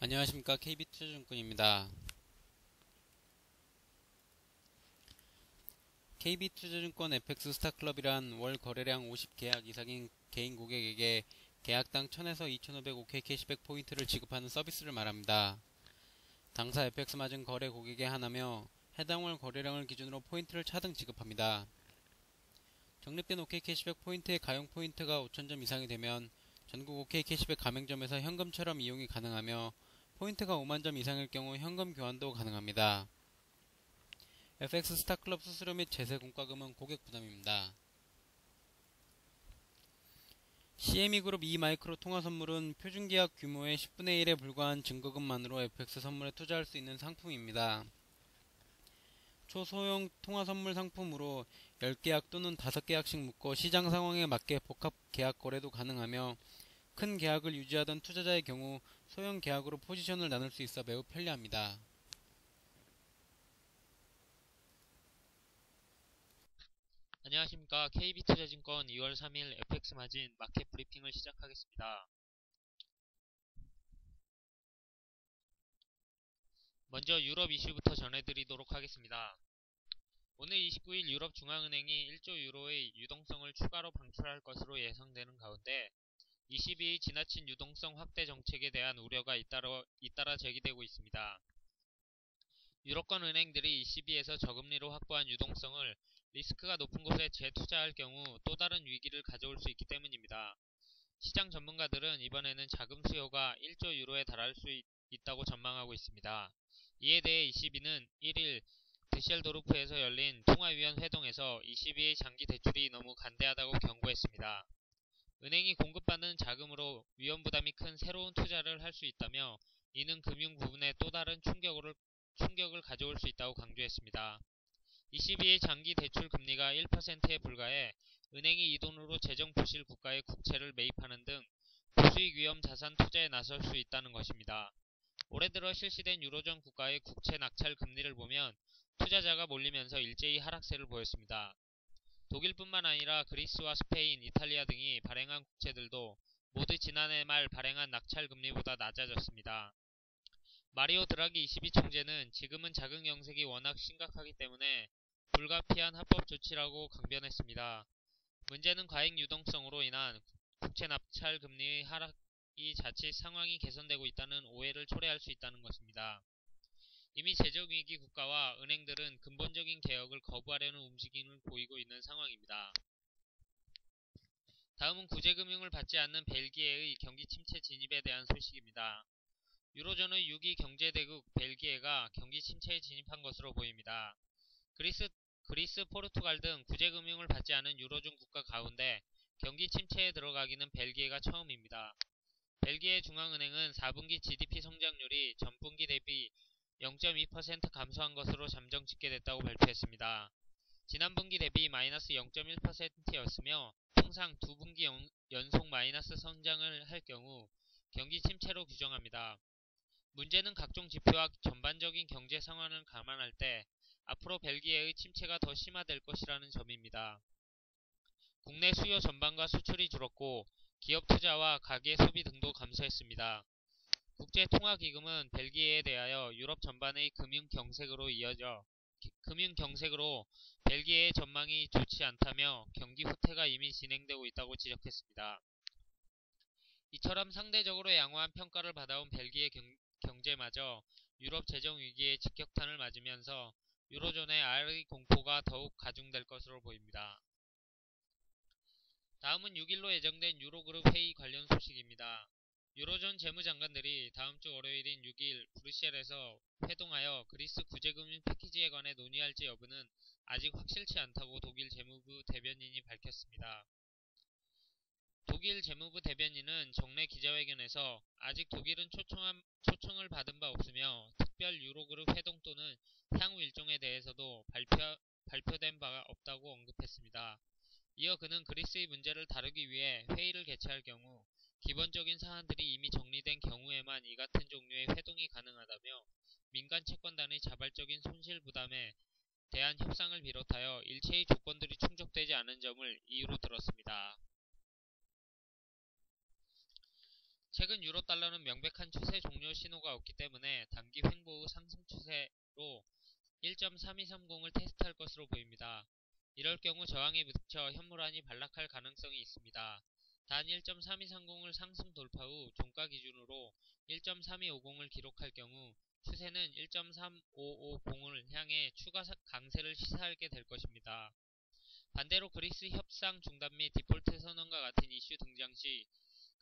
안녕하십니까. KB투자증권입니다. KB투자증권 FX 스타클럽이란 월 거래량 50계약 이상인 개인 고객에게 계약당 1000에서 2500 OK 캐시백 포인트를 지급하는 서비스를 말합니다. 당사 FX 맞은 거래 고객에 한하며 해당 월 거래량을 기준으로 포인트를 차등 지급합니다. 적립된 OK 캐시백 포인트의 가용 포인트가 5000점 이상이 되면 전국 OK 캐시백 가맹점에서 현금처럼 이용이 가능하며 포인트가 5만점 이상일 경우 현금 교환도 가능합니다. FX 스타클럽 수수료 및 제세 공과금은 고객 부담입니다. CME 그룹 이마이크로 통화 선물은 표준계약 규모의 10분의 1에 불과한 증거금만으로 FX 선물에 투자할 수 있는 상품입니다. 초소형 통화 선물 상품으로 10계약 또는 5계약씩 묶어 시장 상황에 맞게 복합 계약 거래도 가능하며 큰 계약을 유지하던 투자자의 경우 소형 계약으로 포지션을 나눌 수 있어 매우 편리합니다. 안녕하십니까. KB투자증권 2월 3일 FX 마진 마켓 브리핑을 시작하겠습니다. 먼저 유럽 이슈부터 전해드리도록 하겠습니다. 오늘 29일 유럽 중앙은행이 1조 유로의 유동성을 추가로 방출할 것으로 예상되는 가운데 22일 지나친 유동성 확대 정책에 대한 우려가 잇따라 제기되고 있습니다. 유럽권 은행들이 22에서 저금리로 확보한 유동성을 리스크가 높은 곳에 재투자할 경우 또 다른 위기를 가져올 수 있기 때문입니다. 시장 전문가들은 이번에는 자금 수요가 1조 유로에 달할 수 있다고 전망하고 있습니다. 이에 대해 22는 1일 드셀도르프에서 열린 통화위원 회동에서 22의 장기 대출이 너무 간대하다고 경고했습니다. 은행이 공급받는 자금으로 위험 부담이 큰 새로운 투자를 할 수 있다며 이는 금융 부분에 또 다른 충격을 가져올 수 있다고 강조했습니다. 22의 장기 대출 금리가 1%에 불과해 은행이 이 돈으로 재정 부실 국가의 국채를 매입하는 등 고수익 위험 자산 투자에 나설 수 있다는 것입니다. 올해 들어 실시된 유로존 국가의 국채 낙찰 금리를 보면 투자자가 몰리면서 일제히 하락세를 보였습니다. 독일뿐만 아니라 그리스와 스페인, 이탈리아 등이 발행한 국채들도 모두 지난해 말 발행한 낙찰 금리보다 낮아졌습니다. 마리오 드라기 22 총재는 지금은 자금 영색이 워낙 심각하기 때문에 불가피한 합법 조치라고 강변했습니다. 문제는 과잉 유동성으로 인한 국채 낙찰 금리의 하락이 자칫 상황이 개선되고 있다는 오해를 초래할 수 있다는 것입니다. 이미 재정위기 국가와 은행들은 근본적인 개혁을 거부하려는 움직임을 보이고 있는 상황입니다. 다음은 구제금융을 받지 않는 벨기에의 경기 침체 진입에 대한 소식입니다. 유로존의 6위 경제대국 벨기에가 경기 침체에 진입한 것으로 보입니다. 그리스, 포르투갈 등 구제금융을 받지 않은 유로존 국가 가운데 경기 침체에 들어가기는 벨기에가 처음입니다. 벨기에 중앙은행은 4분기 GDP 성장률이 전분기 대비 0.2% 감소한 것으로 잠정 집계됐다고 발표했습니다. 지난 분기 대비 마이너스 0.1%였으며 통상 두 분기 연속 마이너스 성장을 할 경우 경기 침체로 규정합니다. 문제는 각종 지표와 전반적인 경제 상황을 감안할 때 앞으로 벨기에의 침체가 더 심화될 것이라는 점입니다. 국내 수요 전반과 수출이 줄었고 기업 투자와 가계 소비 등도 감소했습니다. 국제통화기금은 벨기에에 대하여 유럽 전반의 금융 경색으로 벨기에의 전망이 좋지 않다며 경기 후퇴가 이미 진행되고 있다고 지적했습니다. 이처럼 상대적으로 양호한 평가를 받아온 벨기에 경제마저 유럽 재정 위기의 직격탄을 맞으면서 유로존의 RE 공포가 더욱 가중될 것으로 보입니다. 다음은 6일로 예정된 유로그룹 회의 관련 소식입니다. 유로존 재무장관들이 다음 주 월요일인 6일 브뤼셀에서 회동하여 그리스 구제금융 패키지에 관해 논의할지 여부는 아직 확실치 않다고 독일 재무부 대변인이 밝혔습니다. 독일 재무부 대변인은 정례 기자회견에서 아직 독일은 초청을 받은 바 없으며 특별 유로그룹 회동 또는 향후 일정에 대해서도 발표된 바가 없다고 언급했습니다. 이어 그는 그리스의 문제를 다루기 위해 회의를 개최할 경우 기본적인 사안들이 이미 정리된 경우에만 이 같은 종류의 회동이 가능하다며 민간 채권단의 자발적인 손실 부담에 대한 협상을 비롯하여 일체의 조건들이 충족되지 않은 점을 이유로 들었습니다. 최근 유로 달러는 명백한 추세 종료 신호가 없기 때문에 단기 횡보 후 상승 추세로 1.3230을 테스트할 것으로 보입니다. 이럴 경우 저항에 부딪혀 현물환이 반락할 가능성이 있습니다. 단 1.3230을 상승 돌파 후 종가 기준으로 1.3250을 기록할 경우 추세는 1.3550을 향해 추가 강세를 시사하게 될 것입니다. 반대로 그리스 협상 중단 및 디폴트 선언과 같은 이슈 등장 시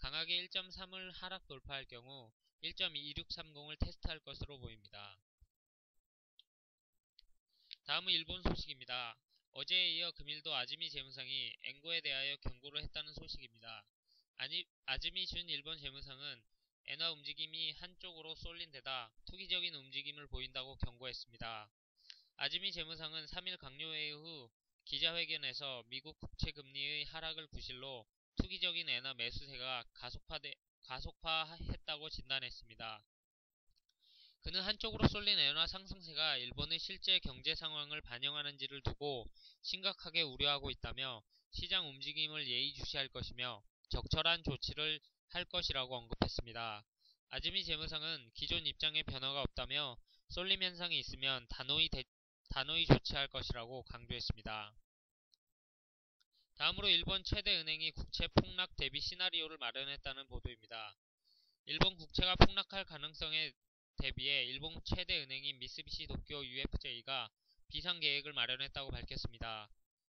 강하게 1.3을 하락 돌파할 경우 1.2630을 테스트할 것으로 보입니다. 다음은 일본 소식입니다. 어제에 이어 금일도 아즈미 재무상이 엔고에 대하여 경고를 했다는 소식입니다. 아즈미 준 일본 재무상은 엔화 움직임이 한쪽으로 쏠린 데다 투기적인 움직임을 보인다고 경고했습니다. 아즈미 재무상은 3일 강요회의 후 기자회견에서 미국 국채금리의 하락을 구실로 투기적인 엔화 매수세가 가속화했다고 진단했습니다. 그는 한쪽으로 쏠린 엔화 상승세가 일본의 실제 경제 상황을 반영하는지를 두고 심각하게 우려하고 있다며 시장 움직임을 예의주시할 것이며 적절한 조치를 할 것이라고 언급했습니다. 아즈미 재무상은 기존 입장에 변화가 없다며 쏠림 현상이 있으면 단호히 조치할 것이라고 강조했습니다. 다음으로 일본 최대 은행이 국채 폭락 대비 시나리오를 마련했다는 보도입니다. 일본 국채가 폭락할 가능성에 대비해 일본 최대 은행인 미쓰비시 도쿄 UFJ가 비상계획을 마련했다고 밝혔습니다.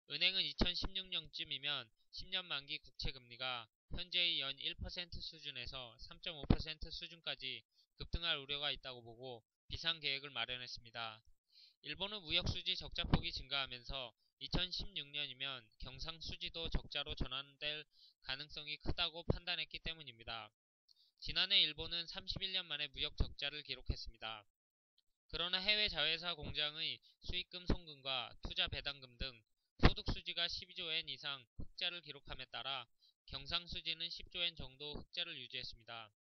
은행은 2016년쯤이면 10년 만기 국채 금리가 현재의 연 1% 수준에서 3.5% 수준까지 급등할 우려가 있다고 보고 비상계획을 마련했습니다. 일본은 무역수지 적자폭이 증가하면서 2016년이면 경상수지도 적자로 전환될 가능성이 크다고 판단했기 때문입니다. 지난해 일본은 31년 만에 무역 적자를 기록했습니다. 그러나 해외 자회사 공장의 수익금 송금과 투자 배당금 등 소득 수지가 12조엔 이상 흑자를 기록함에 따라 경상수지는 10조엔 정도 흑자를 유지했습니다.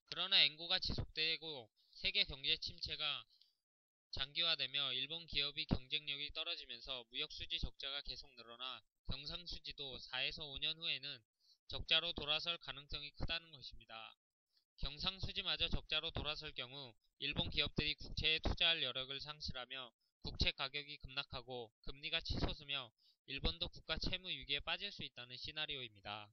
그러나 엔고가 지속되고 세계 경제 침체가 장기화되며 일본 기업의 경쟁력이 떨어지면서 무역수지 적자가 계속 늘어나 경상수지도 4에서 5년 후에는 적자로 돌아설 가능성이 크다는 것입니다. 경상수지마저 적자로 돌아설 경우 일본 기업들이 국채에 투자할 여력을 상실하며 국채 가격이 급락하고 금리가 치솟으며 일본도 국가 채무 위기에 빠질 수 있다는 시나리오입니다.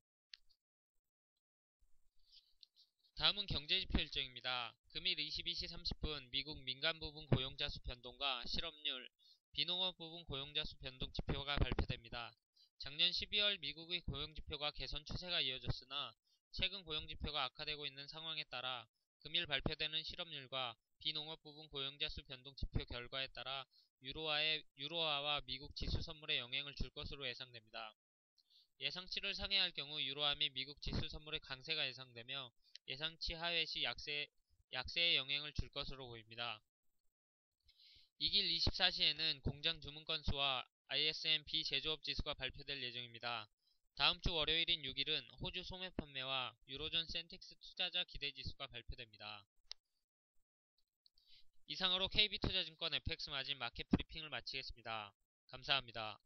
다음은 경제지표 일정입니다. 금일 22시 30분 미국 민간 부분 고용자 수 변동과 실업률, 비농업 부분 고용자 수 변동 지표가 발표됩니다. 작년 12월 미국의 고용지표가 개선 추세가 이어졌으나 최근 고용지표가 악화되고 있는 상황에 따라 금일 발표되는 실업률과 비농업 부분 고용자 수 변동 지표 결과에 따라 유로화와 미국 지수 선물에 영향을 줄 것으로 예상됩니다. 예상치를 상회할 경우 유로화 및 미국 지수 선물의 강세가 예상되며 예상치 하회 시 약세에 영향을 줄 것으로 보입니다. 이길 24시에는 공장 주문 건수와 ISM 비제조업 지수가 발표될 예정입니다. 다음 주 월요일인 6일은 호주 소매 판매와 유로존 센틱스 투자자 기대 지수가 발표됩니다. 이상으로 KB투자증권 FX 마진 마켓 브리핑을 마치겠습니다. 감사합니다.